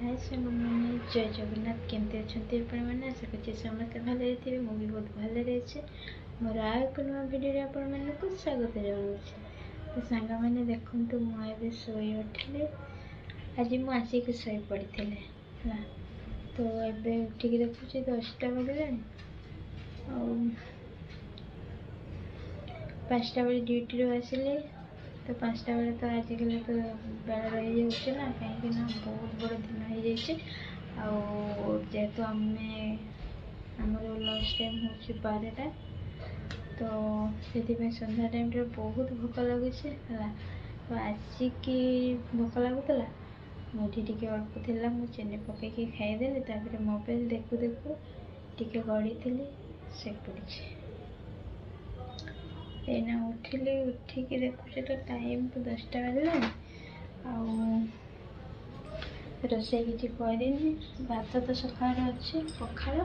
हाय सांग मैंने जय जगन्नाथ केमती अच्छा मैंने आशा कर समस्त भले थे मुझे बहुत भले मोर एक नुआ भिडियो आपण को स्वागत जनाऊँ। तो सांग मैंने देखु मुझे शोई उठिली आज मुझे शोई पड़ी है तो ये उठिक देखुची 10टा बजला 5टा बजे ड्यूटी आसिले तो 5टा बेले तो आजिकल तो बेला रही जाऊँ ना कहीं बहुत बड़ दिन हो जाए जेहेतु आम लंच टाइम हो 12टा तो से सन्ध्या टाइम बहुत भोक लगुच है तो आसिकी भोक लगुला मुझे टी अल्प थी मुझे पकईकि खाईदेली तापर मोबाइल देखु देखु टी गड़ी थी से पड़ी एना उठिली उठिक देखुचे तो टाइम तो 10टा बजला रोषे किसी करनी भात तो सकाल अच्छे पखाड़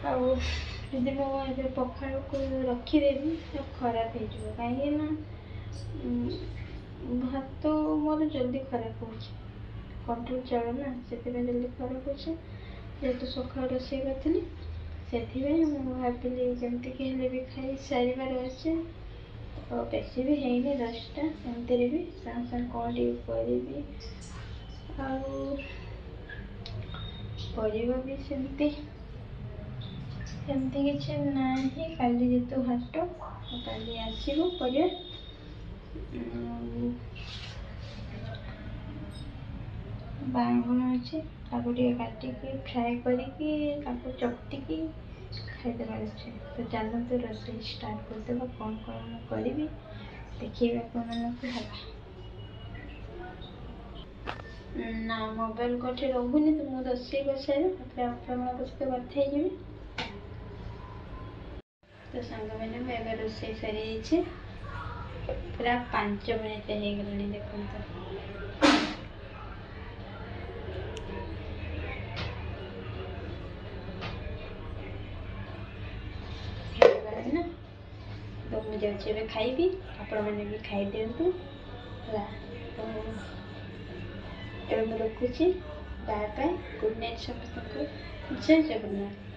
आदि मुझे पखाड़ को रखीदेवी तो खराब हो कहीं भात मोर जल्दी खराब हो कंट्रोल चल ना से जल्दी खराब हो जेहेतु सकाल रोषे करी से भाविली जमती भी खाई सारे अच्छे तो बेसी भी है 10टा एमती भी सांग सांग कौन करी परिवा भी सेमती किसी ना काली जेतु हाट काली आसो परिवा बागुण अच्छे काटिक फ्राए करके चकटिकी खाईदेवार अच्छे तो चलते रोषे स्टार्ट करदे कौन कौन करी देखिए ना मोबाइल कठे रोनी तो मुझे रोषे कर सारे सहित कथी तो सांग मैंने मुझे रोषे सारी पूरा 5 मिनिट हो गलानी देखो ना तो मुझे जाऊँ खाइबी आपण मैंने भी खाई दिंतु है तो रखुची बाय बाय गुड नाइट समस्त जय जगन्नाथ।